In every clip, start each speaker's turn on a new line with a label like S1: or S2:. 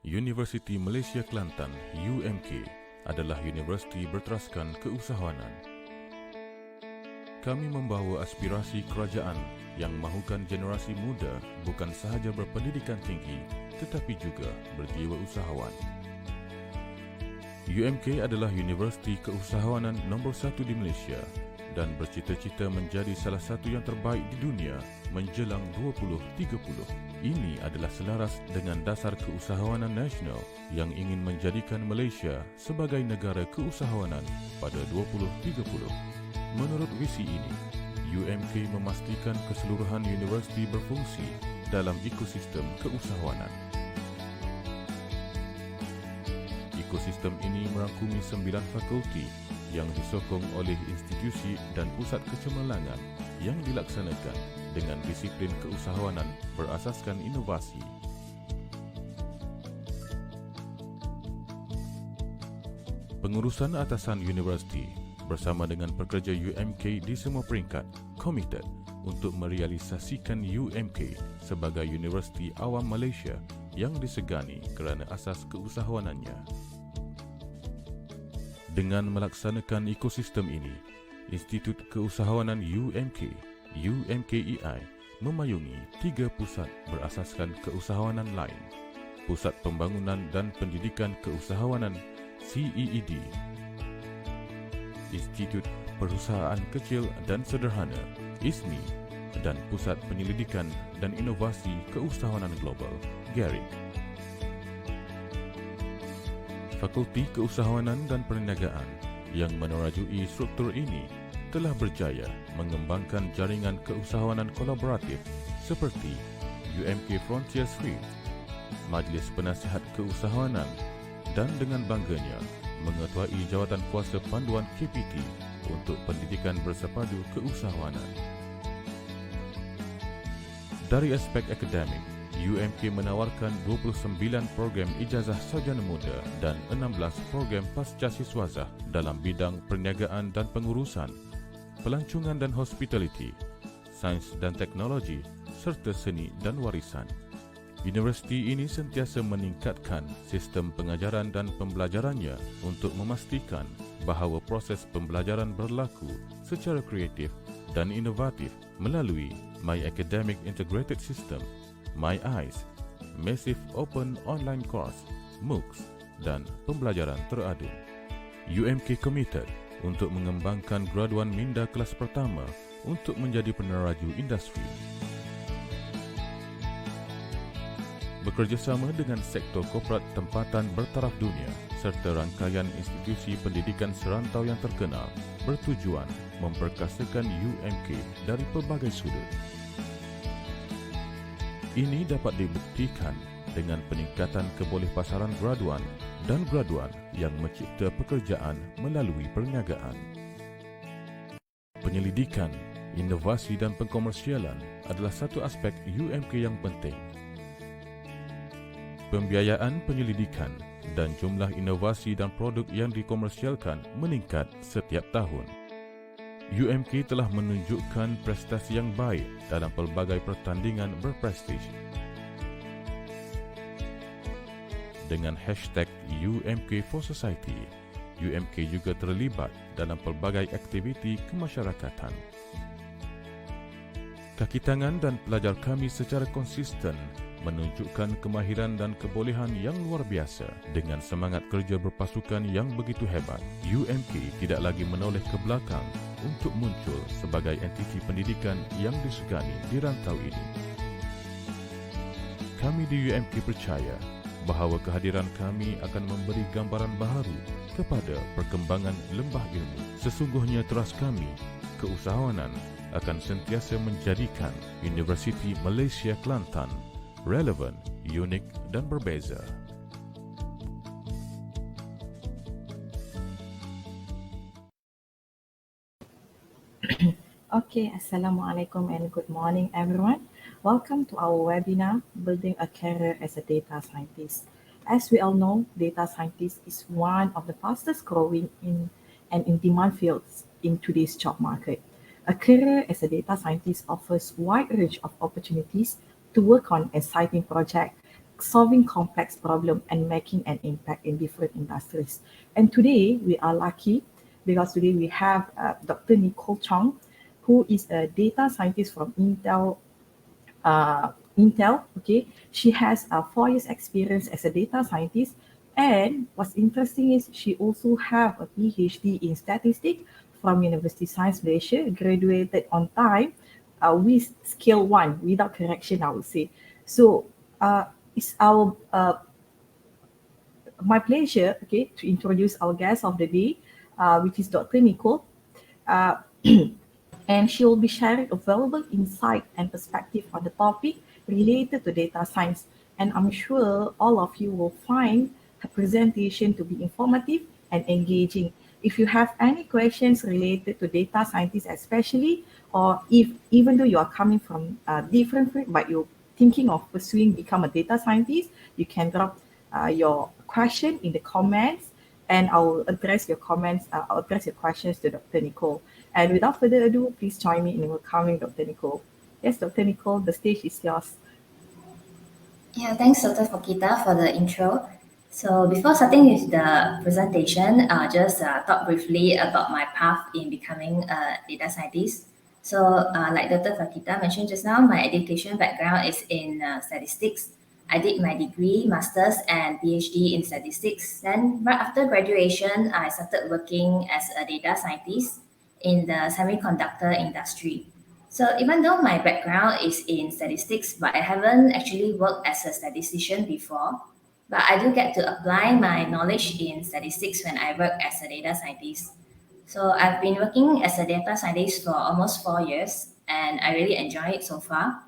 S1: Universiti Malaysia Kelantan (UMK) adalah universiti berteraskan keusahawanan. Kami membawa aspirasi kerajaan yang mahukan generasi muda bukan sahaja berpendidikan tinggi tetapi juga berjiwa usahawan. UMK adalah universiti keusahawanan nombor 1 di Malaysia dan bercita-cita menjadi salah satu yang terbaik di dunia menjelang 2030. Ini adalah selaras dengan dasar keusahawanan nasional yang ingin menjadikan Malaysia sebagai negara keusahawanan pada 2030. Menurut visi ini, UMK memastikan keseluruhan universiti berfungsi dalam ekosistem keusahawanan. Ekosistem ini merangkumi 9 fakulti yang disokong oleh institusi dan pusat kecemerlangan yang dilaksanakan dengan disiplin keusahawanan berasaskan inovasi. Pengurusan atasan universiti bersama dengan pekerja UMK di semua peringkat komited untuk merealisasikan UMK sebagai universiti awam Malaysia yang disegani kerana asas keusahawanannya. Dengan melaksanakan ekosistem ini, Institut Keusahawanan UMK, UMKEI, memayungi 3 pusat berasaskan keusahawanan lain. Pusat Pembangunan dan Pendidikan Keusahawanan CEED, Institut Perusahaan Kecil dan Sederhana ISMI dan Pusat Penyelidikan dan Inovasi Keusahawanan Global GARIC. Fakulti Keusahawanan dan Perniagaan yang menerajui struktur ini telah berjaya mengembangkan jaringan keusahawanan kolaboratif seperti UMK Frontier Suite, Majlis Penasihat Keusahawanan dan dengan bangganya mengetuai jawatan kuasa panduan KPT untuk pendidikan bersepadu keusahawanan. Dari aspek akademik, UMK menawarkan 29 program ijazah sarjana muda dan 16 program pascasiswazah dalam bidang perniagaan dan pengurusan, pelancongan dan hospitality, sains dan teknologi, serta seni dan warisan. Universiti ini sentiasa meningkatkan sistem pengajaran dan pembelajarannya untuk memastikan bahawa proses pembelajaran berlaku secara kreatif dan inovatif melalui My Academic Integrated System, My Eyes, Massive Open Online Course, MOOCs dan pembelajaran teradun. UMK committed untuk mengembangkan graduan minda kelas pertama untuk menjadi peneraju industri. Bekerjasama dengan sektor korporat tempatan bertaraf dunia serta rangkaian institusi pendidikan serantau yang terkenal bertujuan memperkasakan UMK dari pelbagai sudut. Ini dapat dibuktikan dengan peningkatan kebolehpasaran graduan dan graduan yang mencipta pekerjaan melalui perniagaan. Penyelidikan, inovasi dan pengkomersialan adalah satu aspek UMK yang penting. Pembiayaan penyelidikan dan jumlah inovasi dan produk yang dikomersialkan meningkat setiap tahun. UMK telah menunjukkan prestasi yang baik dalam pelbagai pertandingan berprestij. Dengan hashtag UMK for Society, UMK juga terlibat dalam pelbagai aktiviti kemasyarakatan. Kaki tangan dan pelajar kami secara konsisten menunjukkan kemahiran dan kebolehan yang luar biasa. Dengan semangat kerja berpasukan yang begitu hebat, UMK tidak lagi menoleh ke belakang untuk muncul sebagai entiti pendidikan yang disegani di rantau ini. Kami di UMK percaya bahawa kehadiran kami akan memberi gambaran baharu kepada perkembangan lembah ilmu. Sesungguhnya teras kami, keusahawanan, akan sentiasa menjadikan Universiti Malaysia Kelantan relevan, unik dan berbeza.
S2: Okay, Assalamualaikum and good morning everyone. Welcome to our webinar, Building a Career as a Data Scientist. As we all know, data scientist is one of the fastest growing and in demand fields in today's job market. A career as a data scientist offers a wide range of opportunities to work on exciting projects solving complex problems and making an impact in different industries. And today we are lucky because today we have Dr. Nicole Chong, who is a data scientist from Intel. Okay, she has 4 years experience as a data scientist, and what's interesting is she also have a PhD in statistics from University Science Malaysia, graduated on time with scale 1 without correction, I would say. So it's our my pleasure, okay, to introduce our guest of the day, which is Dr. Nicole. Uh, and she will be sharing a valuable insight and perspective on the topic related to data science. And I'm sure all of you will find her presentation to be informative and engaging. If you have any questions related to data scientists especially, or if even though you are coming from a different field, but you're thinking of pursuing become a data scientist, you can drop your question in the comments, and I'll address your comments, I'll address your questions to Dr. Nicole. And without further ado, please join me in welcoming Dr. Nicole. Yes, Dr. Nicole, the stage is yours.
S3: Yeah, thanks, Dr. Fokita, for the intro. So before starting with the presentation, I'll just talk briefly about my path in becoming a data scientist. So like Dr. Fakita mentioned just now, my education background is in statistics. I did my degree, master's, and PhD in statistics. Then right after graduation, I started working as a data scientist in the semiconductor industry. So even though my background is in statistics, but I haven't actually worked as a statistician before, but I do get to apply my knowledge in statistics when I work as a data scientist. So I've been working as a data scientist for almost 4 years, and I really enjoy it so far.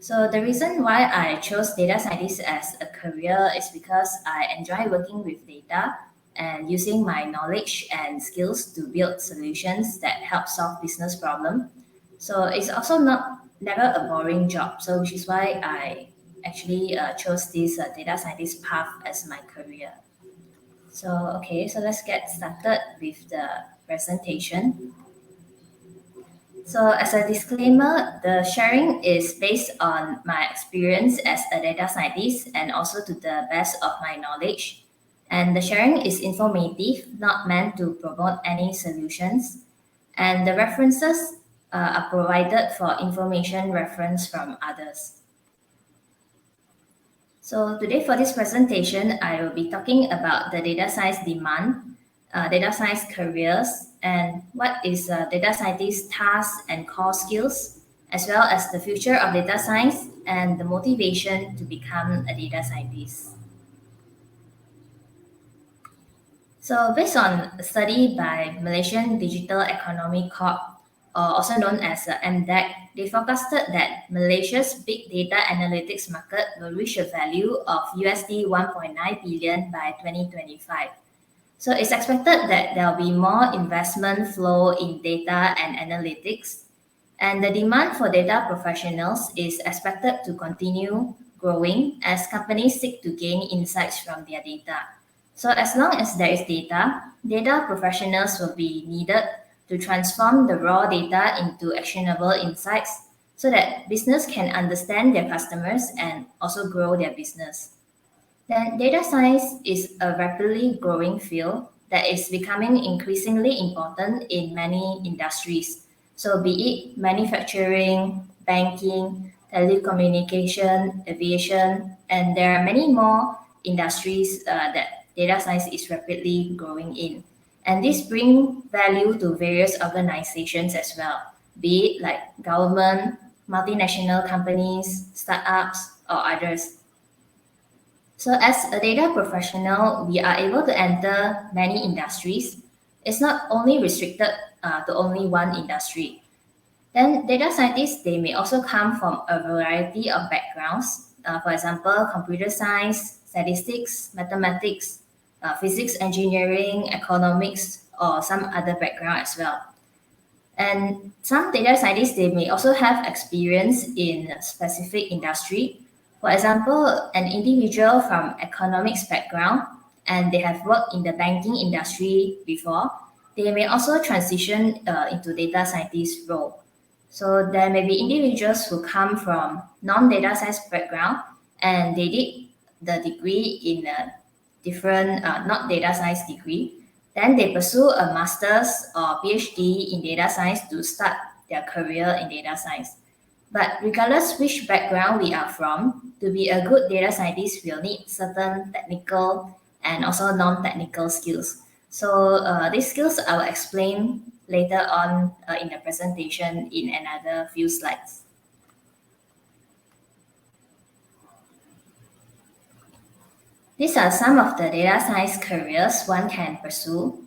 S3: So the reason why I chose data scientist as a career is because I enjoy working with data and using my knowledge and skills to build solutions that help solve business problems. So it's also not never a boring job. So which is why I actually chose this data scientist path as my career. So okay, so let's get started with the presentation. So as a disclaimer, the sharing is based on my experience as a data scientist and also to the best of my knowledge. And the sharing is informative, not meant to promote any solutions. And the references are provided for information reference from others. So today for this presentation, I will be talking about the data science demand, data science careers, and what is data scientist tasks and core skills, as well as the future of data science and the motivation to become a data scientist. So based on a study by Malaysian Digital Economy Corp, also known as MDEC, they forecasted that Malaysia's big data analytics market will reach a value of USD 1.9 billion by 2025. So it's expected that there will be more investment flow in data and analytics, and the demand for data professionals is expected to continue growing as companies seek to gain insights from their data. So as long as there is data professionals will be needed to transform the raw data into actionable insights so that business can understand their customers and also grow their business. Then data science is a rapidly growing field that is becoming increasingly important in many industries. So be it manufacturing, banking, telecommunication, aviation, and there are many more industries that data science is rapidly growing in. And this bring value to various organizations as well, be it like government, multinational companies, startups, or others. So as a data professional, we are able to enter many industries. It's not only restricted to only one industry. Then data scientists, they may also come from a variety of backgrounds. For example, computer science, statistics, mathematics, physics, engineering, economics, or some other background as well. And some data scientists, they may also have experience in a specific industry. For example, an individual from economics background and they have worked in the banking industry before, they may also transition into data scientist role. So there may be individuals who come from non-data science background and they did the degree in a different, not data science degree, then they pursue a master's or PhD in data science to start their career in data science. But regardless which background we are from, to be a good data scientist, we'll need certain technical and also non-technical skills. So these skills I will explain later on in the presentation in another few slides. These are some of the data science careers one can pursue.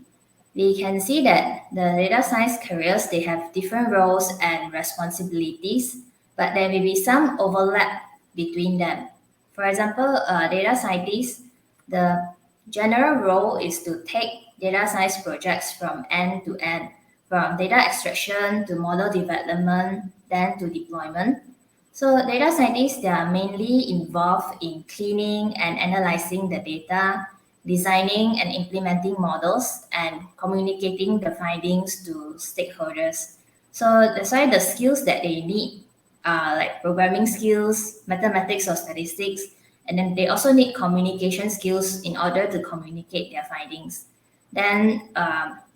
S3: We can see that the data science careers, they have different roles and responsibilities, but there may be some overlap between them. For example, data scientists, the general role is to take data science projects from end to end, from data extraction to model development, then to deployment. So data scientists, they are mainly involved in cleaning and analyzing the data, designing and implementing models, and communicating the findings to stakeholders. So that's why the skills that they need are like programming skills, mathematics or statistics, and then they also need communication skills in order to communicate their findings. Then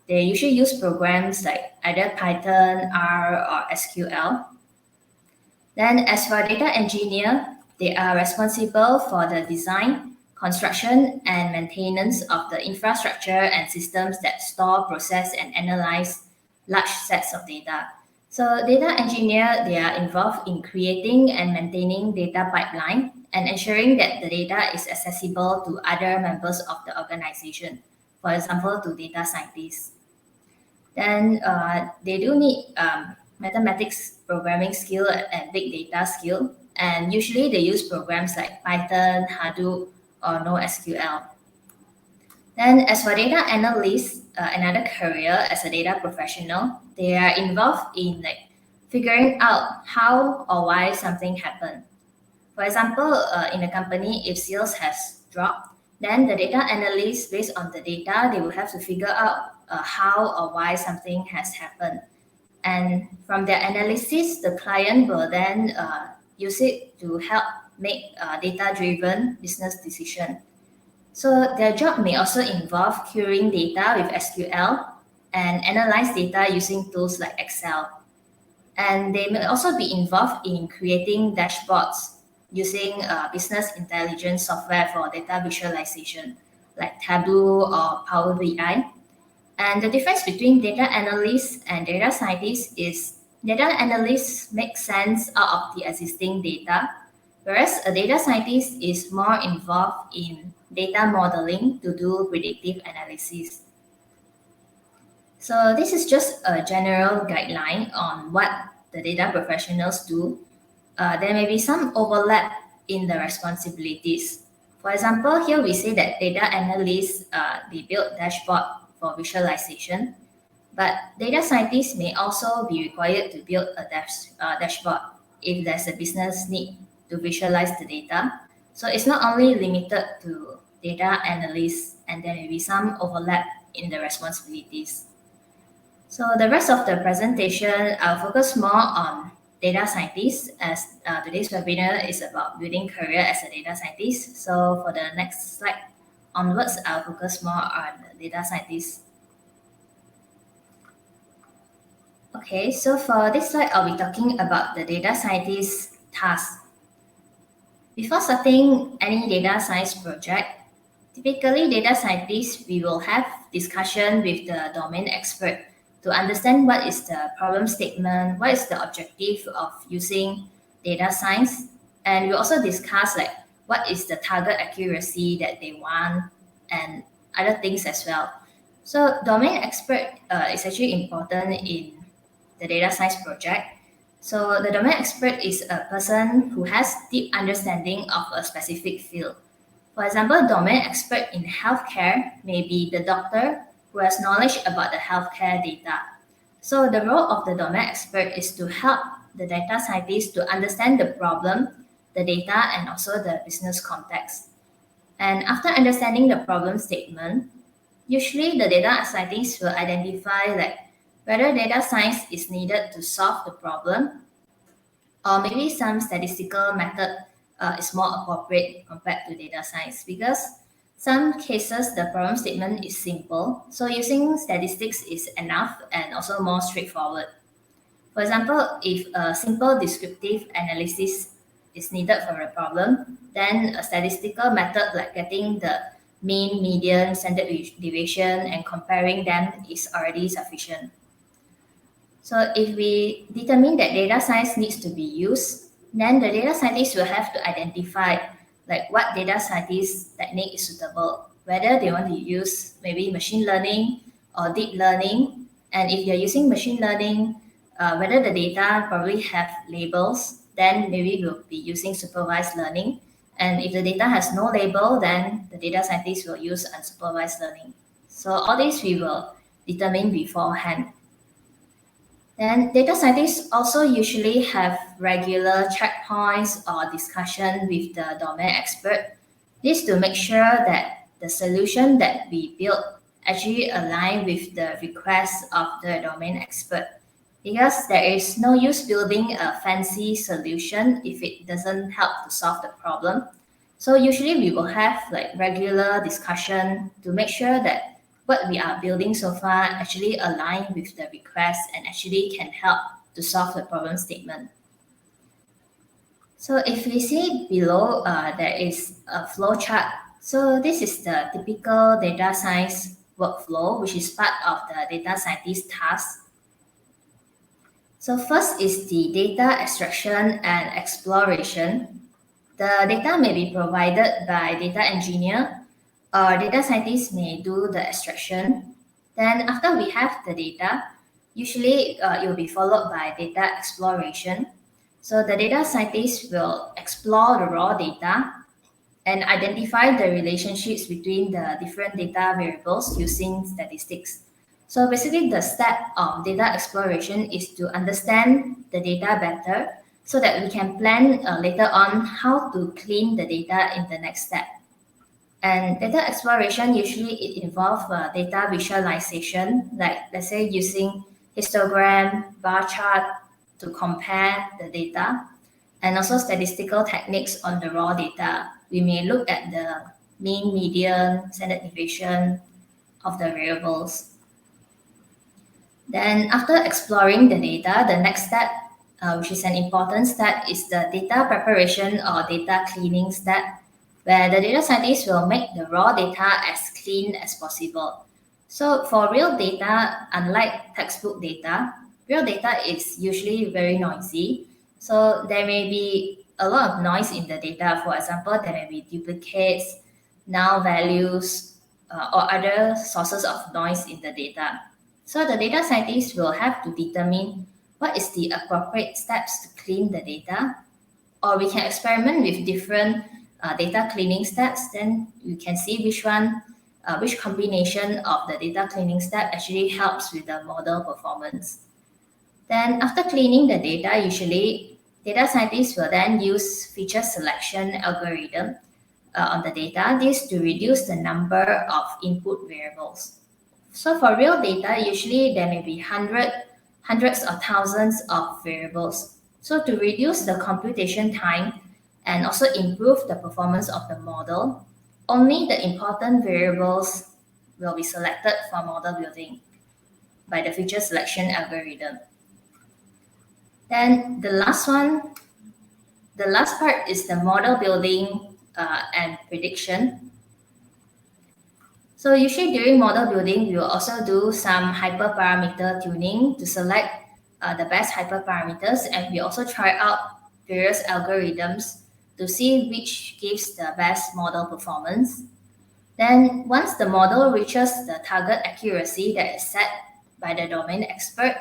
S3: they usually use programs like either Python, R, or SQL. Then as for data engineer, they are responsible for the design, construction, and maintenance of the infrastructure and systems that store, process, and analyze large sets of data. So data engineer, they are involved in creating and maintaining data pipeline and ensuring that the data is accessible to other members of the organization, for example, to data scientists. Then they do need mathematics programming skill and big data skill. And usually they use programs like Python, Hadoop, or NoSQL. Then as for data analysts, another career as a data professional, they are involved in like figuring out how or why something happened. For example, in a company, if sales has dropped, then the data analyst, based on the data, they will have to figure out how or why something has happened. And from their analysis, the client will then use it to help make data-driven business decision. So their job may also involve querying data with SQL and analyze data using tools like Excel. And they may also be involved in creating dashboards using business intelligence software for data visualization, like Tableau or Power BI. And the difference between data analysts and data scientists is data analysts make sense out of the existing data, whereas a data scientist is more involved in data modeling to do predictive analysis. So this is just a general guideline on what the data professionals do. There may be some overlap in the responsibilities. For example, here we say that data analysts, they build dashboard for visualization, but data scientists may also be required to build a dashboard if there's a business need to visualize the data. So it's not only limited to data analysts, and there may be some overlap in the responsibilities. So the rest of the presentation, I'll focus more on data scientists, as today's webinar is about building career as a data scientist. So for the next slide onwards, I'll focus more on the data scientists. Okay, so for this slide, I'll be talking about the data scientist task. Before starting any data science project, typically data scientists, we will have discussion with the domain expert to understand what is the problem statement, what is the objective of using data science, and we also discuss like what is the target accuracy that they want and other things as well. So domain expert is actually important in the data science project. So the domain expert is a person who has deep understanding of a specific field. For example, domain expert in healthcare may be the doctor who has knowledge about the healthcare data. So the role of the domain expert is to help the data scientist to understand the problem, the data, and also the business context. And after understanding the problem statement, usually the data scientist will identify like whether data science is needed to solve the problem, or maybe some statistical method is more appropriate compared to data science, because some cases the problem statement is simple, so using statistics is enough and also more straightforward. For example, if a simple descriptive analysis is needed for a problem, then a statistical method like getting the mean, median, standard deviation and comparing them is already sufficient. So if we determine that data science needs to be used, then the data scientist will have to identify like what data scientist technique is suitable, whether they want to use maybe machine learning or deep learning. And if you're using machine learning, whether the data probably have labels, then maybe we'll be using supervised learning. And if the data has no label, then the data scientist will use unsupervised learning. So all these we will determine beforehand. And data scientists also usually have regular checkpoints or discussion with the domain expert. This to make sure that the solution that we build actually align with the requests of the domain expert. Because there is no use building a fancy solution if it doesn't help to solve the problem. So usually we will have like regular discussion to make sure that what we are building so far actually align with the request and actually can help to solve the problem statement. So if we see below, there is a flow chart. So this is the typical data science workflow, which is part of the data scientist task. So first is the data extraction and exploration. The data may be provided by data engineer, or data scientists may do the extraction. Then after we have the data, usually it will be followed by data exploration. So the data scientists will explore the raw data and identify the relationships between the different data variables using statistics. So basically the step of data exploration is to understand the data better so that we can plan later on how to clean the data in the next step. And data exploration usually it involves data visualization, like let's say using histogram, bar chart to compare the data, and also statistical techniques on the raw data. We may look at the mean, median, standard deviation of the variables. Then after exploring the data, the next step, which is an important step, is the data preparation or data cleaning step, where the data scientists will make the raw data as clean as possible. So for real data, unlike textbook data, real data is usually very noisy. So there may be a lot of noise in the data. For example, there may be duplicates, null values, or other sources of noise in the data. So the data scientists will have to determine what is the appropriate steps to clean the data, or we can experiment with different data cleaning steps. Then you can see which combination of the data cleaning step actually helps with the model performance. Then after cleaning the data, usually data scientists will then use feature selection algorithm on the data, this to reduce the number of input variables. So for real data, usually there may be hundreds or thousands of variables. So to reduce the computation time and also improve the performance of the model, only the important variables will be selected for model building by the feature selection algorithm. Then the last part is the model building and prediction. So usually during model building, we will also do some hyperparameter tuning to select the best hyperparameters, and we also try out various algorithms to see which gives the best model performance. Then once the model reaches the target accuracy that is set by the domain expert,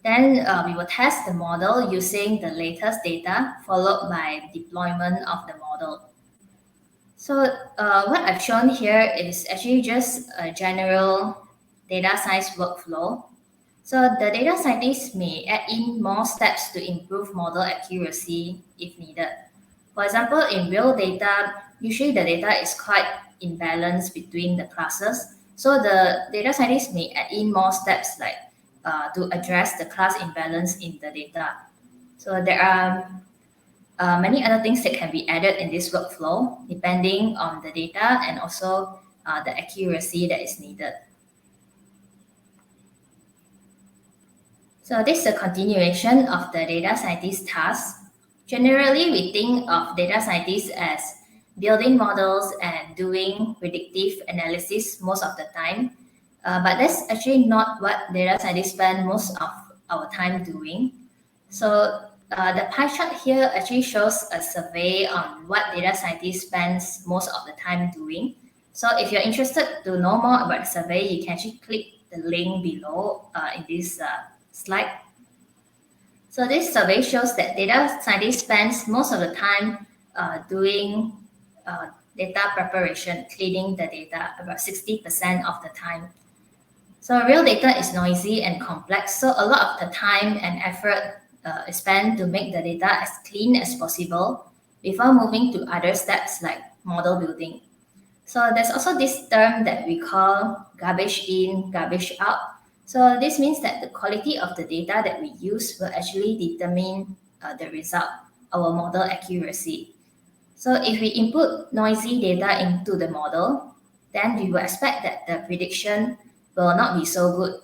S3: then we will test the model using the latest data followed by deployment of the model. So what I've shown here is actually just a general data science workflow. So the data scientists may add in more steps to improve model accuracy if needed. For example, in real data, usually the data is quite imbalanced between the classes. So the data scientists may add in more steps like to address the class imbalance in the data. So there are many other things that can be added in this workflow depending on the data and also the accuracy that is needed. So this is a continuation of the data scientist task. Generally, we think of data scientists as building models and doing predictive analysis most of the time. But that's actually not what data scientists spend most of our time doing. So the pie chart here actually shows a survey on what data scientists spends most of the time doing. So if you're interested to know more about the survey, you can actually click the link below in this slide. So this survey shows that data scientists spends most of the time doing data preparation, cleaning the data, about 60% of the time. So real data is noisy and complex, so a lot of the time and effort is spent to make the data as clean as possible before moving to other steps like model building. So there's also this term that we call garbage in, garbage out. So this means that the quality of the data that we use will actually determine the result, our model accuracy. So if we input noisy data into the model, then we will expect that the prediction will not be so good.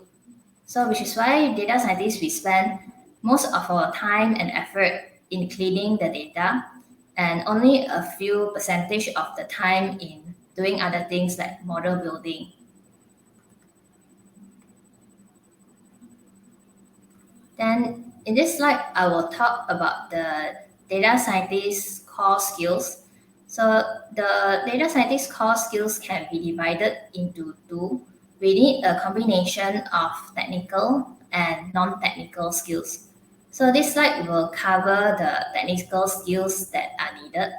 S3: So which is why data scientists, we spend most of our time and effort in cleaning the data and only a few percentage of the time in doing other things like model building. Then in this slide, I will talk about the data scientist core skills. So the data scientist core skills can be divided into two. We need a combination of technical and non-technical skills. So this slide will cover the technical skills that are needed.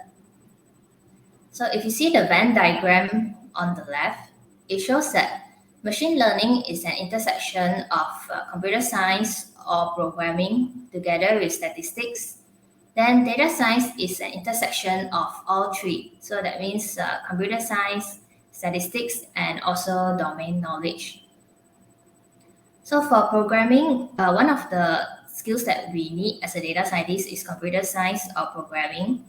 S3: So if you see the Venn diagram on the left, it shows that machine learning is an intersection of computer science or programming together with statistics. Then data science is an intersection of all three. So that means computer science, statistics, and also domain knowledge. So for programming, one of the skills that we need as a data scientist is computer science or programming.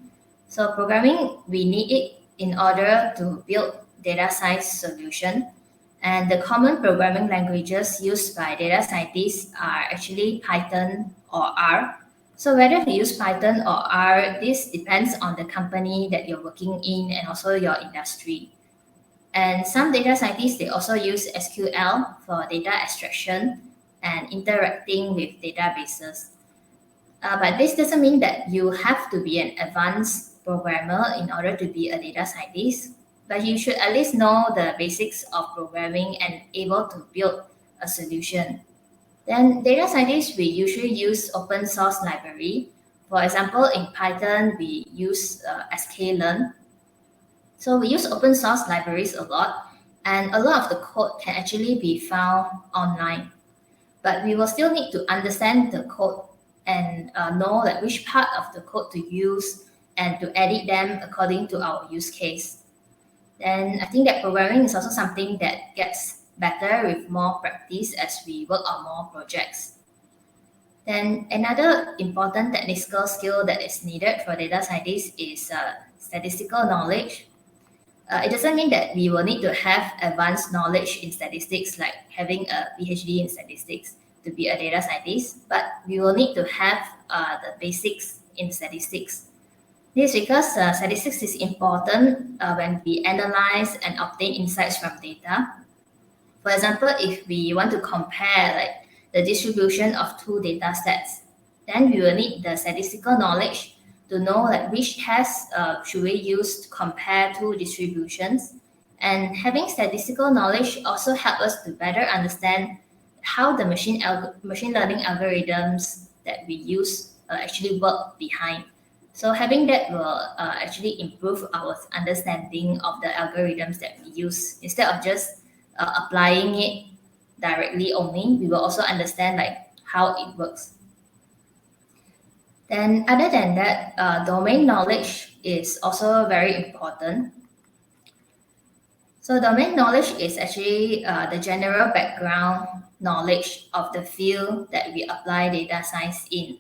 S3: So programming, we need it in order to build data science solution. And the common programming languages used by data scientists are actually Python or R. So whether you use Python or R, this depends on the company that you're working in and also your industry. And some data scientists, they also use SQL for data extraction and interacting with databases. But this doesn't mean that you have to be an advanced programmer in order to be a data scientist, but you should at least know the basics of programming and able to build a solution. Then data scientists, we usually use open source library. For example, in Python, we use sklearn. So we use open source libraries a lot, and a lot of the code can actually be found online. But we will still need to understand the code and know like which part of the code to use and to edit them according to our use case. Then I think that programming is also something that gets better with more practice as we work on more projects. Then another important technical skill that is needed for data scientists is statistical knowledge. It doesn't mean that we will need to have advanced knowledge in statistics, like having a PhD in statistics to be a data scientist, but we will need to have the basics in statistics. This is because statistics is important when we analyze and obtain insights from data. For example, if we want to compare like the distribution of two data sets, then we will need the statistical knowledge to know like which test should we use to compare two distributions. And having statistical knowledge also help us to better understand how the machine learning algorithms that we use actually work behind. So having that will actually improve our understanding of the algorithms that we use. Instead of just applying it directly only, we will also understand like how it works. Then other than that, domain knowledge is also very important. So domain knowledge is actually the general background knowledge of the field that we apply data science in.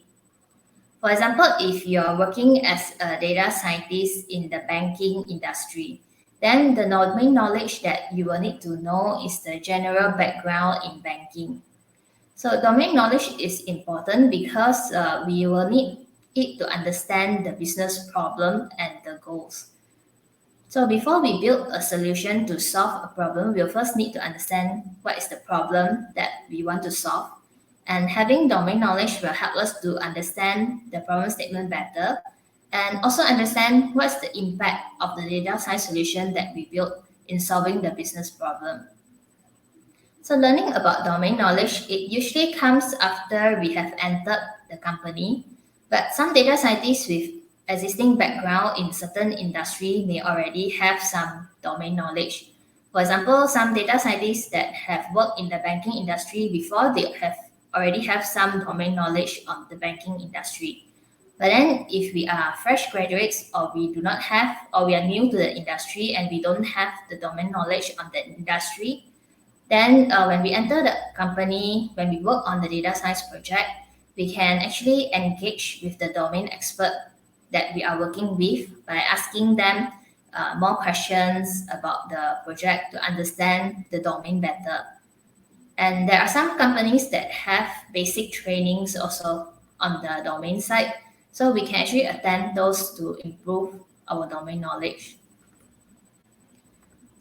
S3: For example, if you're working as a data scientist in the banking industry, then the domain knowledge that you will need to know is the general background in banking. So domain knowledge is important because we will need it to understand the business problem and the goals. So before we build a solution to solve a problem, we'll first need to understand what is the problem that we want to solve. And having domain knowledge will help us to understand the problem statement better and also understand what's the impact of the data science solution that we built in solving the business problem. So learning about domain knowledge, it usually comes after we have entered the company, but some data scientists with existing background in certain industry may already have some domain knowledge. For example, some data scientists that have worked in the banking industry before, they already have some domain knowledge on the banking industry. But then if we are fresh graduates or we do not have, or we are new to the industry and we don't have the domain knowledge on the industry, then when we enter the company, when we work on the data science project, we can actually engage with the domain expert that we are working with by asking them more questions about the project to understand the domain better. And there are some companies that have basic trainings also on the domain side, so we can actually attend those to improve our domain knowledge.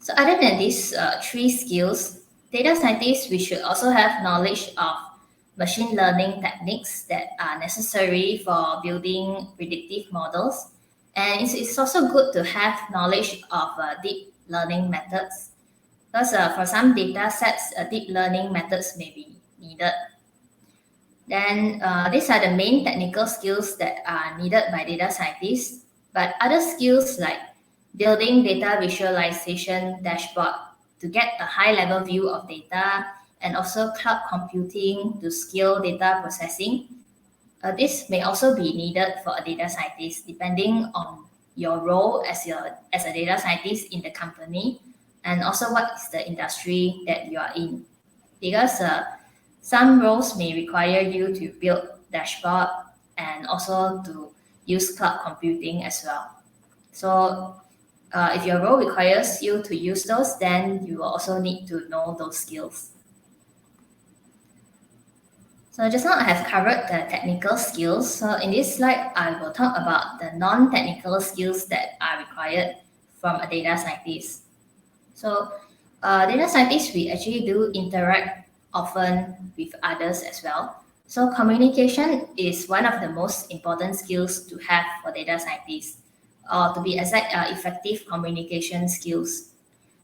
S3: So other than these three skills, data scientists, we should also have knowledge of machine learning techniques that are necessary for building predictive models. And it's also good to have knowledge of deep learning methods because for some data sets, deep learning methods may be needed. Then these are the main technical skills that are needed by data scientists. But other skills like building data visualization dashboard to get a high-level view of data, and also cloud computing to scale data processing. This may also be needed for a data scientist, depending on your role as a data scientist in the company, and also what is the industry that you are in. Because some roles may require you to build dashboard and also to use cloud computing as well. So if your role requires you to use those, then you will also need to know those skills. So just now I have covered the technical skills. So in this slide, I will talk about the non-technical skills that are required from a data scientist. So data scientists, we actually do interact often with others as well. So communication is one of the most important skills to have for data scientists, or to be exact, effective communication skills.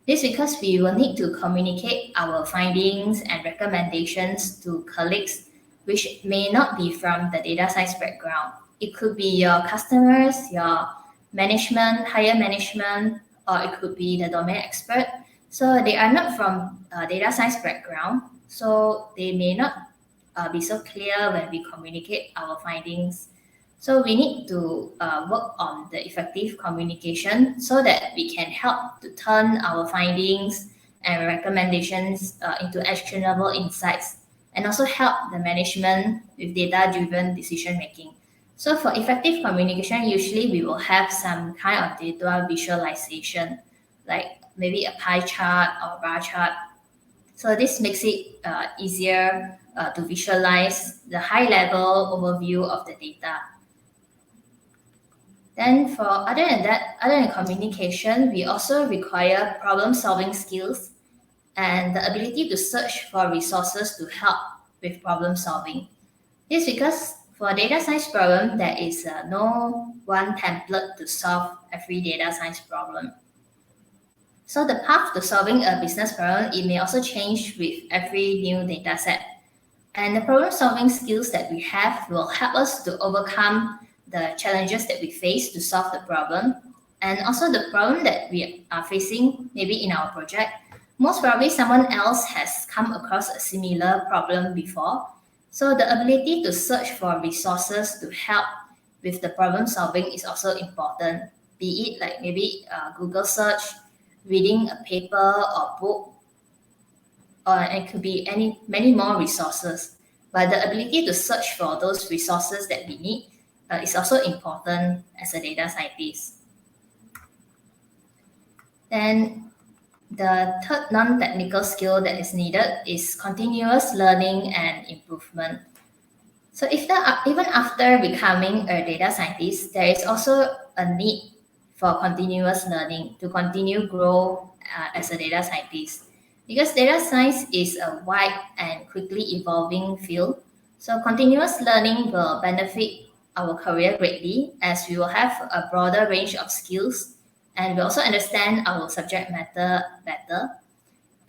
S3: This is because we will need to communicate our findings and recommendations to colleagues which may not be from the data science background. It could be your customers, your management, higher management, or it could be the domain expert. So they are not from data science background, so they may not be so clear when we communicate our findings. So we need to work on the effective communication so that we can help to turn our findings and recommendations into actionable insights, and also help the management with data-driven decision-making. So for effective communication, usually we will have some kind of data visualization, like maybe a pie chart or bar chart. So this makes it easier to visualize the high-level overview of the data. Then for other than communication, we also require problem-solving skills and the ability to search for resources to help with problem solving. This is because for data science problem, there is no one template to solve every data science problem. So the path to solving a business problem, it may also change with every new data set. And the problem solving skills that we have will help us to overcome the challenges that we face to solve the problem. And also the problem that we are facing, maybe in our project, most probably someone else has come across a similar problem before. So the ability to search for resources to help with the problem solving is also important. Be it like maybe Google search, reading a paper or book, or it could be many more resources. But the ability to search for those resources that we need is also important as a data scientist. Then the third non-technical skill that is needed is continuous learning and improvement. So even after becoming a data scientist, there is also a need for continuous learning to continue grow as a data scientist. Because data science is a wide and quickly evolving field, so continuous learning will benefit our career greatly as we will have a broader range of skills and we also understand our subject matter better.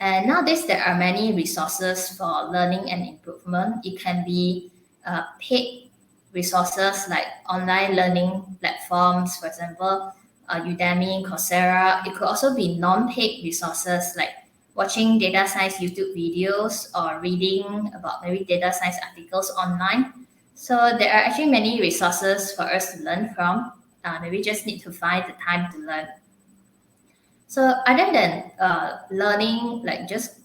S3: And nowadays, there are many resources for learning and improvement. It can be paid resources like online learning platforms, for example, Udemy, Coursera. It could also be non-paid resources like watching data science YouTube videos or reading about maybe data science articles online. So there are actually many resources for us to learn from. Maybe just need to find the time to learn. So other than learning, like just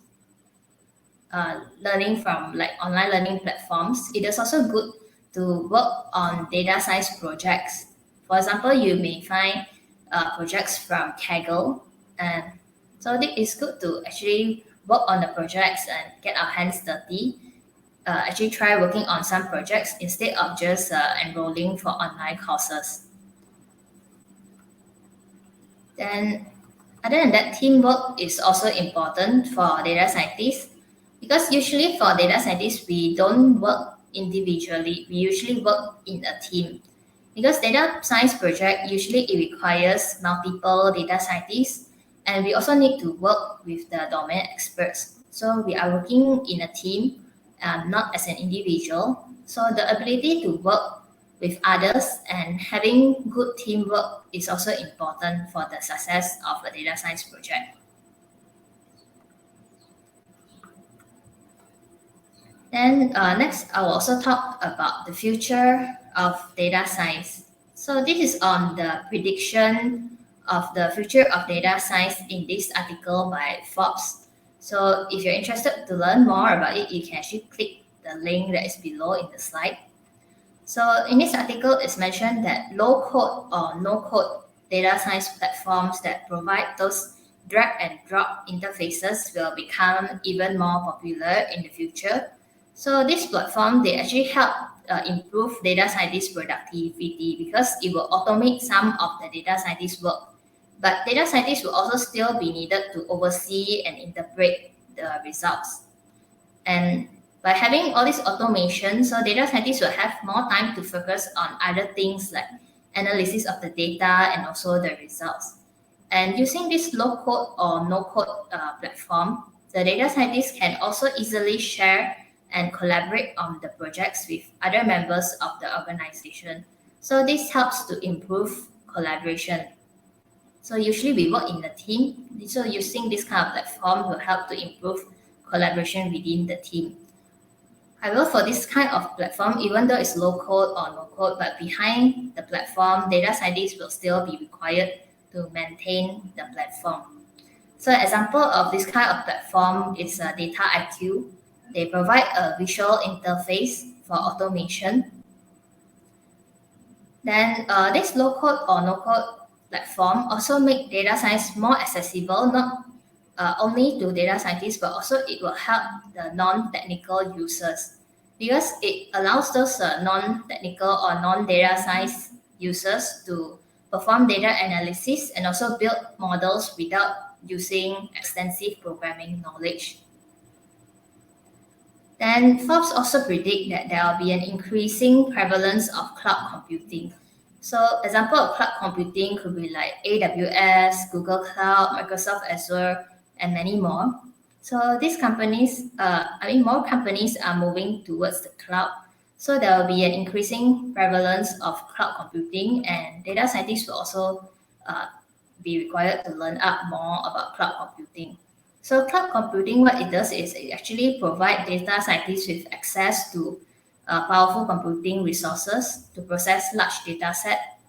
S3: learning from like online learning platforms, it is also good to work on data science projects. For example, you may find projects from Kaggle, and so it is good to actually work on the projects and get our hands dirty. Actually try working on some projects instead of just enrolling for online courses. Then other than that, teamwork is also important for data scientists because usually for data scientists, we don't work individually. We usually work in a team because data science project usually it requires multiple data scientists and we also need to work with the domain experts. So we are working in a team, not as an individual. So the ability to work with others and having good teamwork is also important for the success of a data science project. Then next, I will also talk about the future of data science. So this is on the prediction of the future of data science in this article by Forbes. So if you're interested to learn more about it, you can actually click the link that is below in the slide. So in this article, it's mentioned that low-code or no-code data science platforms that provide those drag and drop interfaces will become even more popular in the future. So this platform, they actually help improve data scientist productivity because it will automate some of the data scientist work. But data scientists will also still be needed to oversee and interpret the results. And by having all this automation, so data scientists will have more time to focus on other things like analysis of the data and also the results. And using this low-code or no-code platform, the data scientists can also easily share and collaborate on the projects with other members of the organization. So this helps to improve collaboration. So usually we work in a team. So using this kind of platform will help to improve collaboration within the team. However, for this kind of platform, even though it's low code or no code, but behind the platform, data scientists will still be required to maintain the platform. So an example of this kind of platform is Data IQ. They provide a visual interface for automation. Then this low code or no code platform also make data science more accessible, not only to data scientists, but also it will help the non-technical users because it allows those non-technical or non-data science users to perform data analysis and also build models without using extensive programming knowledge. Then Forbes also predict that there will be an increasing prevalence of cloud computing. So example of cloud computing could be like AWS, Google Cloud, Microsoft Azure, and many more. So these companies, more companies are moving towards the cloud. So there will be an increasing prevalence of cloud computing and data scientists will also be required to learn up more about cloud computing. So cloud computing, what it does is it actually provides data scientists with access to powerful computing resources to process large data set.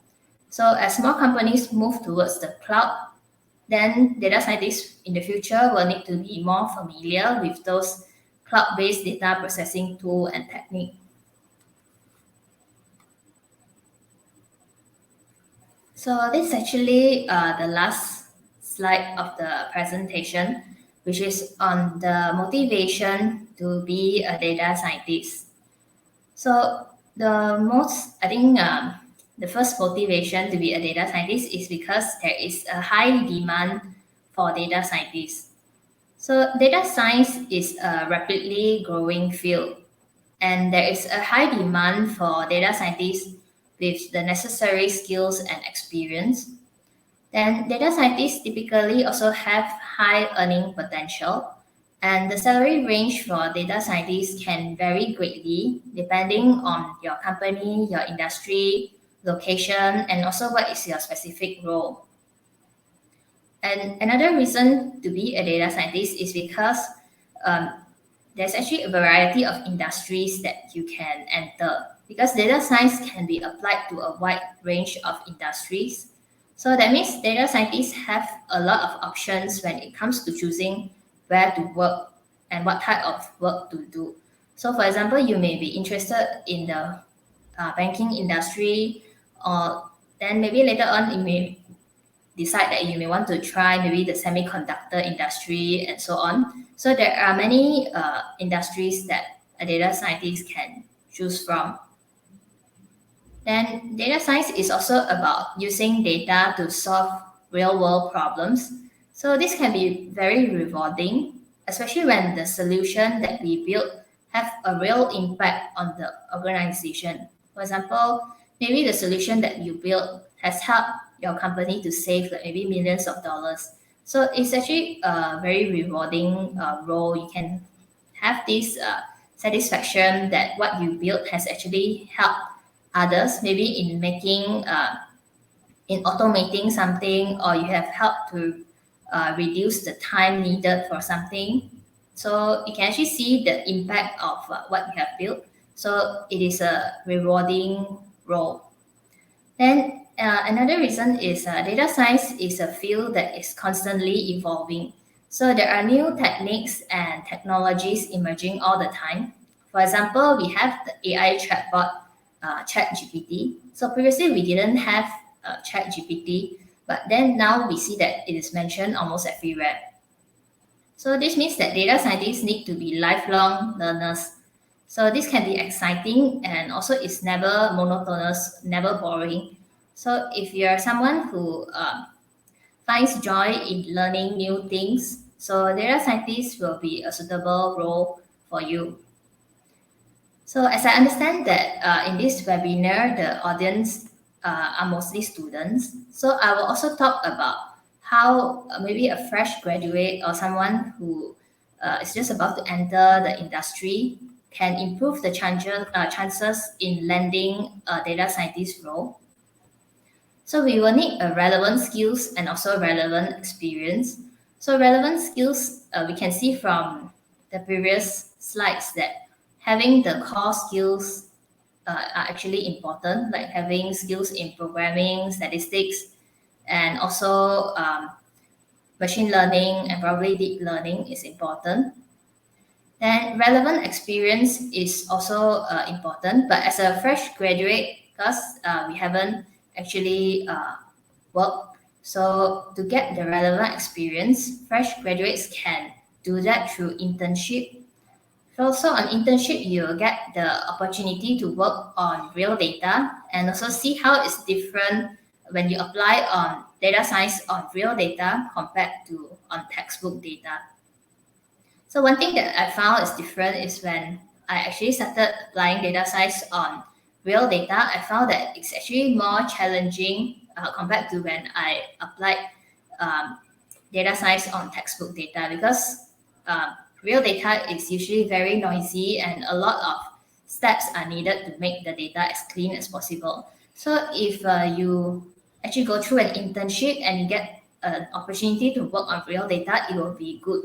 S3: So as more companies move towards the cloud, then data scientists in the future will need to be more familiar with those cloud-based data processing tool and technique. So this is actually the last slide of the presentation, which is on the motivation to be a data scientist. So the first motivation to be a data scientist is because there is a high demand for data scientists. So data science is a rapidly growing field, and there is a high demand for data scientists with the necessary skills and experience. Then data scientists typically also have high earning potential, and the salary range for data scientists can vary greatly depending on your company, your industry, location, and also what is your specific role. And another reason to be a data scientist is because um, there's actually a variety of industries that you can enter, because data science can be applied to a wide range of industries. So that means data scientists have a lot of options when it comes to choosing where to work and what type of work to do. So, for example, you may be interested in the banking industry, or then maybe later on you may decide that you may want to try maybe the semiconductor industry and so on. So there are many industries that a data scientist can choose from. Then data science is also about using data to solve real world problems. So this can be very rewarding, especially when the solution that we build have a real impact on the organization. For example, maybe the solution that you build has helped your company to save like maybe millions of dollars. So it's actually a very rewarding role. You can have this satisfaction that what you built has actually helped others, maybe in making in automating something, or you have helped to reduce the time needed for something. So you can actually see the impact of what you have built. So it is a rewarding role. Then another reason is data science is a field that is constantly evolving. So there are new techniques and technologies emerging all the time. For example, we have the AI chatbot, ChatGPT. So previously we didn't have ChatGPT, but then now we see that it is mentioned almost everywhere. So this means that data scientists need to be lifelong learners. So this can be exciting, and also it's never monotonous, never boring. So if you're someone who finds joy in learning new things, so data scientist will be a suitable role for you. So as I understand that in this webinar, the audience are mostly students. So I will also talk about how maybe a fresh graduate or someone who is just about to enter the industry can improve the chances in landing a data scientist role. So we will need a relevant skills and also relevant experience. So relevant skills, we can see from the previous slides that having the core skills are actually important, like having skills in programming, statistics, and also machine learning and probably deep learning is important. Then relevant experience is also important, but as a fresh graduate, because we haven't actually worked, so to get the relevant experience, fresh graduates can do that through internship. Also on internship, you'll get the opportunity to work on real data and also see how it's different when you apply on data science on real data compared to on textbook data. So one thing that I found is different is when I actually started applying data science on real data, I found that it's actually more challenging compared to when I applied data science on textbook data, because real data is usually very noisy and a lot of steps are needed to make the data as clean as possible. So if you actually go through an internship and you get an opportunity to work on real data, it will be good.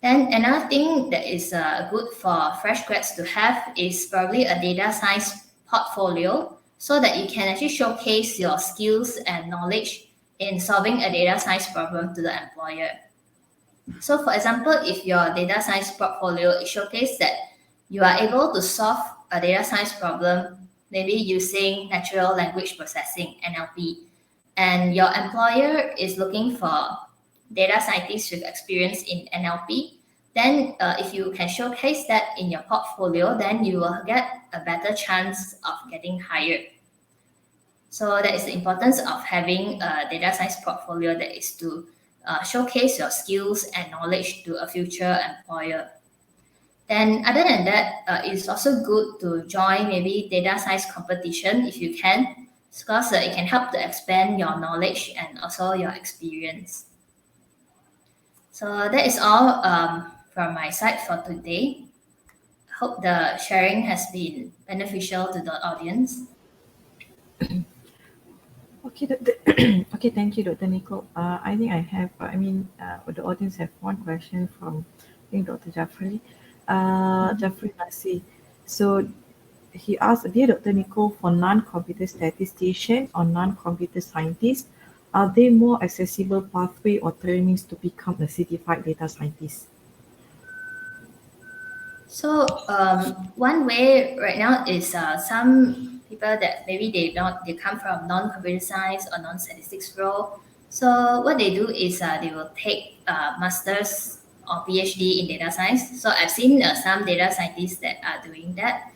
S3: Then another thing that is good for fresh grads to have is probably a data science portfolio, so that you can actually showcase your skills and knowledge in solving a data science problem to the employer. So for example, if your data science portfolio is showcased that you are able to solve a data science problem maybe using natural language processing (NLP), and your employer is looking for data scientists with experience in NLP, then if you can showcase that in your portfolio, then you will get a better chance of getting hired. So that is the importance of having a data science portfolio, that is to showcase your skills and knowledge to a future employer. Then other than that, it's also good to join maybe data science competition if you can, because it can help to expand your knowledge and also your experience. So that is all from my side for today. Hope the sharing has been beneficial to the audience.
S2: Okay, okay, thank you, Dr. Nico. I think I have, the audience have one question from, I think, Dr. Jafri. Jafri Nasi. So he asked, dear Dr. Nico, for non-computer statistician or non-computer scientist, are there more accessible pathway or trainings to become a certified data scientist?
S3: So one way right now is some people that maybe they come from non-computer science or non-statistics role. So what they do is they will take masters or PhD in data science. So I've seen some data scientists that are doing that.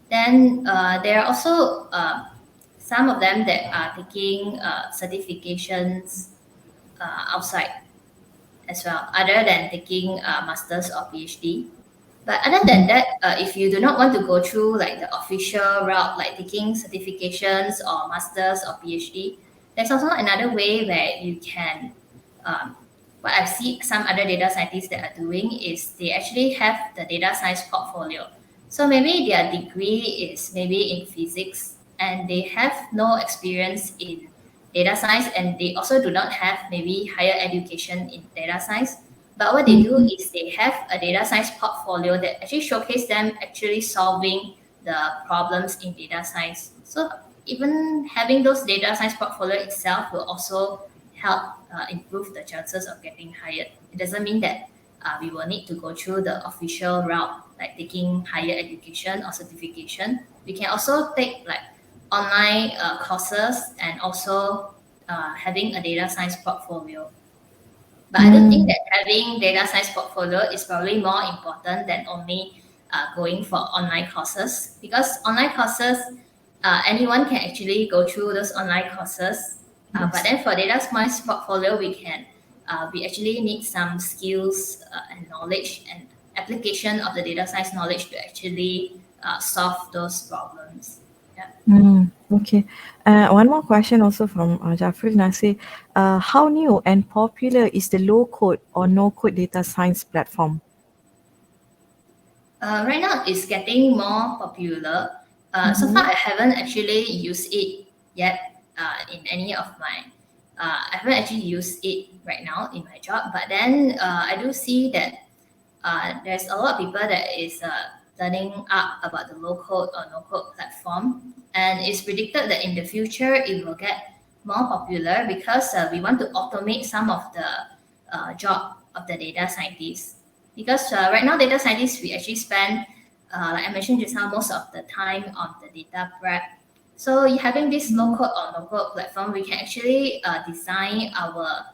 S3: Then there are also some of them that are taking certifications outside as well, other than taking masters or PhD. But other than that, if you do not want to go through like the official route, like taking certifications or masters or PhD, there's also another way where you can. What I've seen some other data scientists that are doing is they actually have the data science portfolio. So maybe their degree is maybe in physics, and they have no experience in data science, and they also do not have maybe higher education in data science. But what they do is they have a data science portfolio that actually showcase them actually solving the problems in data science. So even having those data science portfolio itself will also help improve the chances of getting hired. It doesn't mean that we will need to go through the official route, like taking higher education or certification. We can also take like online courses and also having a data science portfolio. But I don't think that having data science portfolio is probably more important than only going for online courses, because online courses, anyone can actually go through those online courses. But then for data science portfolio, we actually need some skills and knowledge and application of the data science knowledge to actually solve those problems. Yeah.
S2: Okay. One more question also from Jafri Nasi. How new and popular is the low-code or no-code data science platform?
S3: Right now, it's getting more popular. So far, I haven't actually used it yet in any of my. I haven't actually used it right now in my job. But then I do see that there's a lot of people that is learning up about the low-code or no-code platform, and it's predicted that in the future it will get more popular because we want to automate some of the job of the data scientists. Because right now, data scientists, we actually spend, like I mentioned just now, most of the time on the data prep. So having this low-code or no-code platform, we can actually design our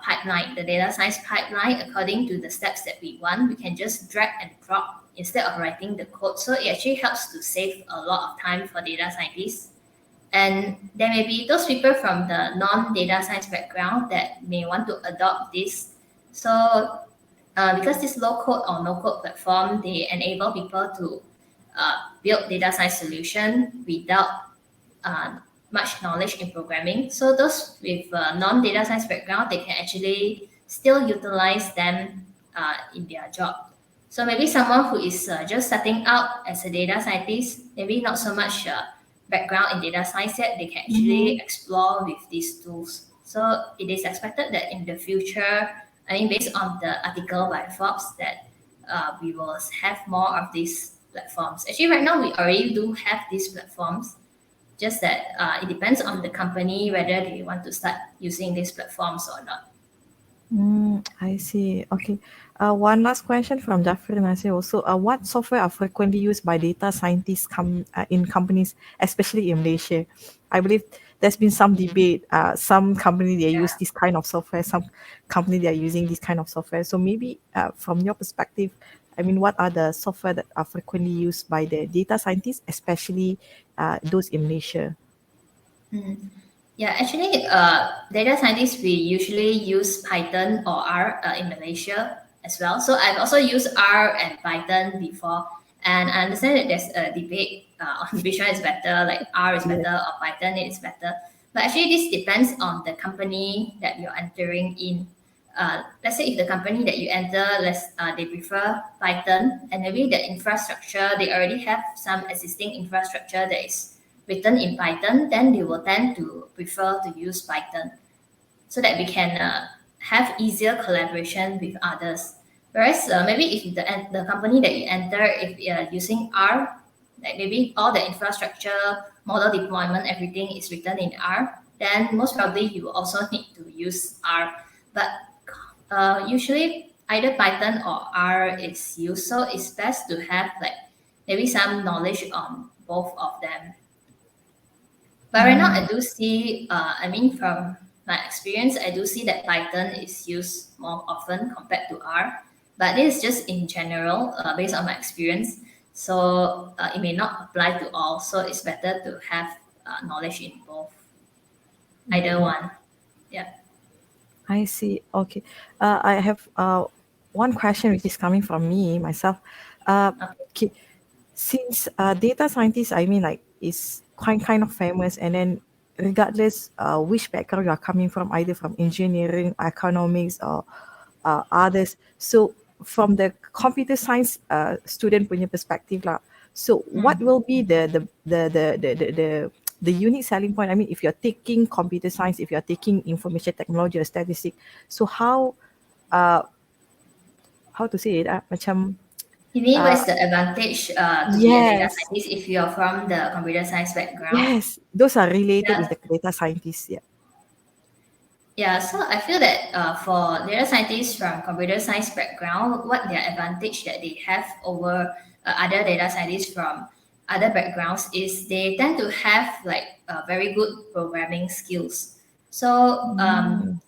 S3: pipeline, the data science pipeline, according to the steps that we want. We can just drag and drop instead of writing the code. So it actually helps to save a lot of time for data scientists. And there may be those people from the non-data science background that may want to adopt this. So because this low-code or no-code platform, they enable people to build data science solution without much knowledge in programming. So those with non-data science background, they can actually still utilize them in their job. So maybe someone who is just starting out as a data scientist, maybe not so much background in data science yet, they can actually explore with these tools. So it is expected that in the future, based on the article by Forbes, that we will have more of these platforms. Actually, right now we already do have these platforms, just that it depends on the company whether they want to start using these platforms or not.
S2: I see. Okay. One last question from Jeffrey Nasir also. What software are frequently used by data scientists in companies, especially in Malaysia? I believe there's been some debate. Some company they use this kind of software, some company they are using this kind of software. So maybe from your perspective, I mean, what are the software that are frequently used by the data scientists, especially those in Malaysia?
S3: Yeah, actually, data scientists, we usually use Python or R in Malaysia as well. So I've also used R and Python before, and I understand that there's a debate on which one is better, like R is
S2: Yeah.
S3: better or Python is better. But actually, this depends on the company that you're entering in. Let's say if the company that you enter, they prefer Python, and maybe the infrastructure, they already have some existing infrastructure that is written in Python, then they will tend to prefer to use Python so that we can have easier collaboration with others. Whereas maybe if the company that you enter, if you're using R, like maybe all the infrastructure, model deployment, everything is written in R, then most probably you also need to use R. But usually either Python or R is used, so it's best to have like maybe some knowledge on both of them. But right now, I do see, from my experience, I do see that Python is used more often compared to R. But this is just in general, based on my experience. So it may not apply to all. So it's better to have knowledge in both, either one. Yeah.
S2: I see. Okay. I have one question which is coming from me myself. Okay. Since data scientists, I mean, like, is quite kind of famous, and then regardless which background you are coming from, either from engineering, economics, or others. So from the computer science student punya perspective lah. So what will be the unique selling point? I mean, if you're taking computer science, if you're taking information technology or statistics, so uh how to say it? Macam
S3: You mean what is the advantage to be a data
S2: yes,
S3: scientist if you're from the computer science background?
S2: yes, those are related with
S3: Yeah.
S2: the data scientists. Yeah.
S3: Yeah, so I feel that for data scientists from computer science background, what their advantage that they have over other data scientists from other backgrounds is they tend to have like very good programming skills. So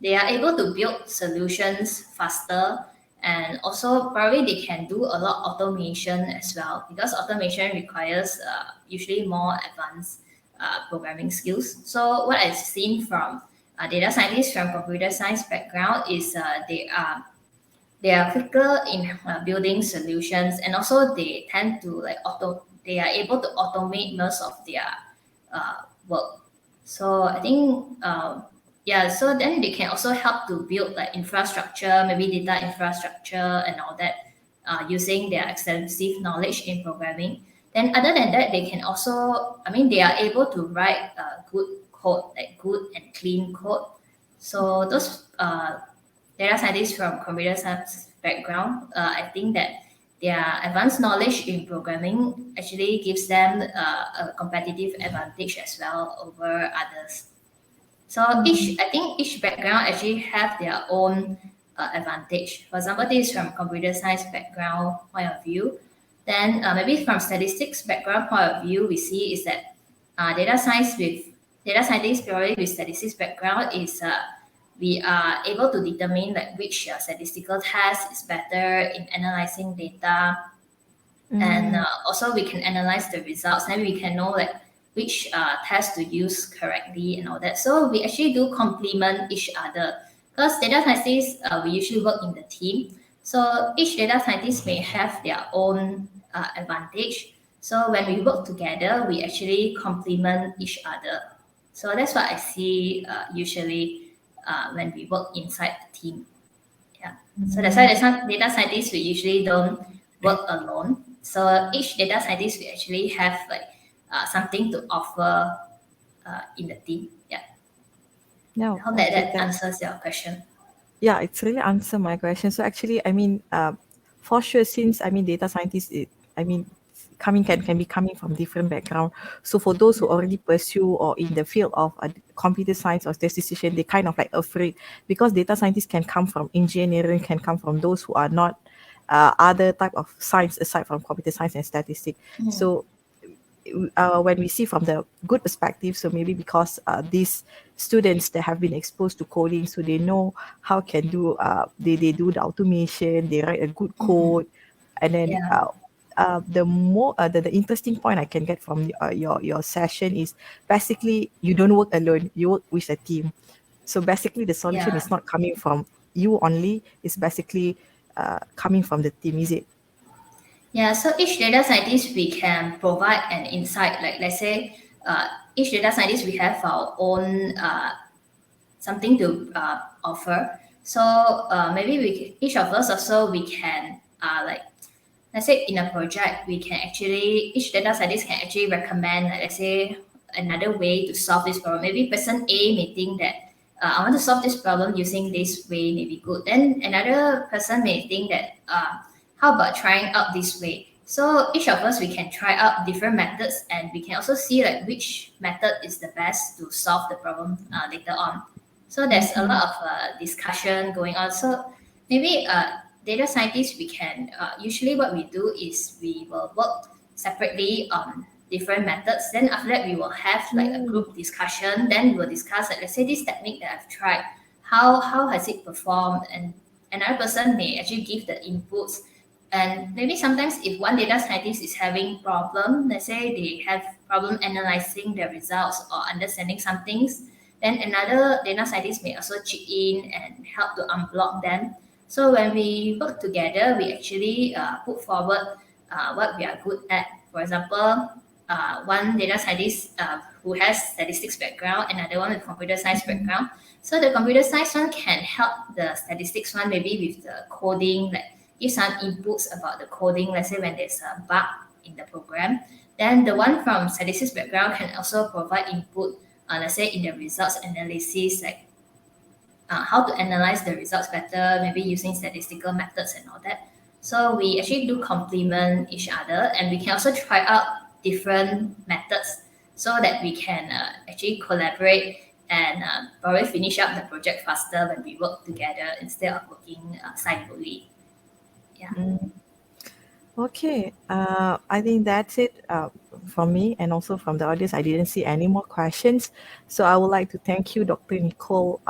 S3: they are able to build solutions faster, and also probably they can do a lot of automation as well, because automation requires usually more advanced programming skills. So what I've seen from data scientists from computer science background is they are quicker in building solutions, and also they tend to they are able to automate most of their work. So I think yeah, so then they can also help to build like infrastructure, maybe data infrastructure and all that, using their extensive knowledge in programming. Then other than that, they can also, they are able to write good code, like good and clean code. So those data scientists from computer science background, I think that their advanced knowledge in programming actually gives them a competitive advantage as well over others. So I think each background actually have their own advantage. For example, this is from computer science background point of view. Then maybe from statistics background point of view, we see is that data scientists purely with statistics background is we are able to determine like which statistical test is better in analyzing data, and also we can analyze the results. Then we can know like which test to use correctly and all that. So we actually do complement each other, because data scientists we usually work in the team. So each data scientist may have their own advantage. So when we work together, we actually complement each other. So that's what I see usually when we work inside the team. Yeah. So that's why some data scientists we usually don't work alone. So each data scientist we actually have like something to offer in the team. Yeah.
S2: No,
S3: I hope
S2: okay,
S3: that answers your question.
S2: yeah, it's really answered my question. So actually, I mean, for sure, since I mean, data scientists, I mean, can be coming from different background. So for those who already pursue or in the field of computer science or statistician, they kind of like afraid, because data scientists can come from engineering, can come from those who are not other type of science aside from computer science and statistics. So when we see from the good perspective, so maybe because these students that have been exposed to coding, so they know how can do they do the automation, they write a good code, and then
S3: Yeah.
S2: the more the interesting point I can get from your session is basically you don't work alone, you work with a team. So basically the solution
S3: Yeah.
S2: is not coming from you only, it's basically coming from the team, is it?
S3: Yeah, so each data scientist we can provide an insight. Like let's say, each data scientist we have our own something to offer. So maybe each of us also we can like let's say in a project we can actually each data scientist can actually recommend like, let's say another way to solve this problem. Maybe person A may think that I want to solve this problem using this way may be good. Then another person may think that how about trying out this way. So each of us we can try out different methods and we can also see like which method is the best to solve the problem later on. So there's a lot of discussion going on. So maybe data scientists we can usually what we do is we will work separately on different methods. Then after that we will have like a group discussion. Then we will discuss like let's say this technique that I've tried, how has it performed, and another person may actually give the inputs. And maybe sometimes if one data scientist is having problem, let's say they have problem analyzing the results or understanding some things, then another data scientist may also chip in and help to unblock them. So when we work together, we actually put forward what we are good at. For example, one data scientist who has statistics background, another one with computer science background. So the computer science one can help the statistics one maybe with the coding, like give some inputs about the coding. Let's say when there's a bug in the program, then the one from statistics background can also provide input. Let's say in the results analysis, like how to analyze the results better, maybe using statistical methods and all that. So we actually do complement each other, and we can also try out different methods so that we can actually collaborate and probably finish up the project faster when we work together instead of working sideways. Yeah.
S2: Okay, I think that's it from me and also from the audience. I didn't see any more questions. So I would like to thank you, Dr. Nicole,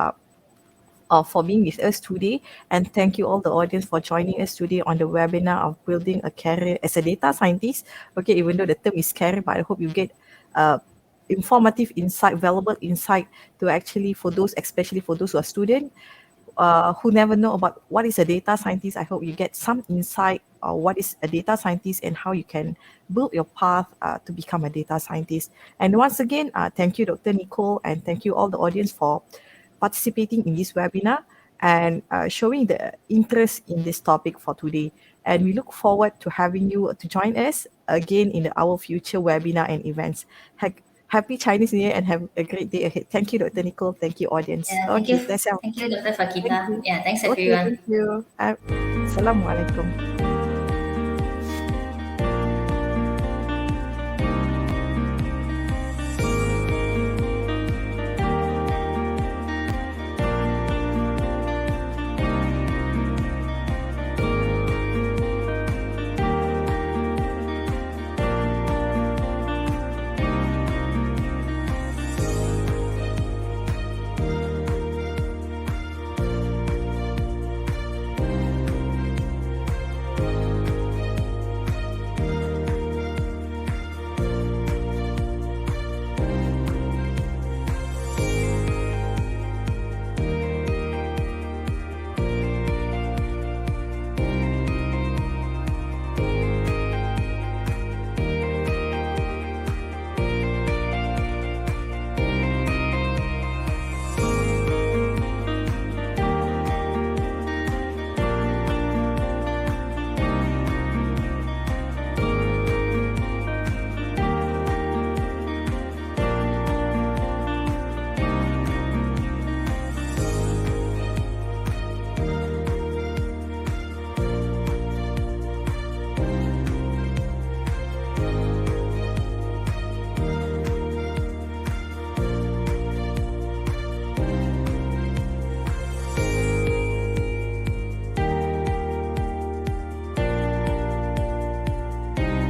S2: for being with us today. And thank you all the audience for joining us today on the webinar of building a career as a data scientist. Okay, even though the term is career, but I hope you get informative insight, valuable insight to actually for those, especially for those who are students, who never know about what is a data scientist. I hope you get some insight what is a data scientist and how you can build your path to become a data scientist. And once again, thank you, Dr. Nicole, and thank you all the audience for participating in this webinar and showing the interest in this topic for today. And we look forward to having you to join us again in our future webinar and events. Happy Chinese New Year and have a great day ahead. Thank you, Dr. Nicole. Thank you, audience.
S3: Yeah,
S2: Okay, that's all.
S3: thank you, Dr.
S2: Thank
S3: Fakita.
S2: you.
S3: Yeah, thanks
S2: Okay,
S3: everyone.
S2: thank you. Assalamualaikum.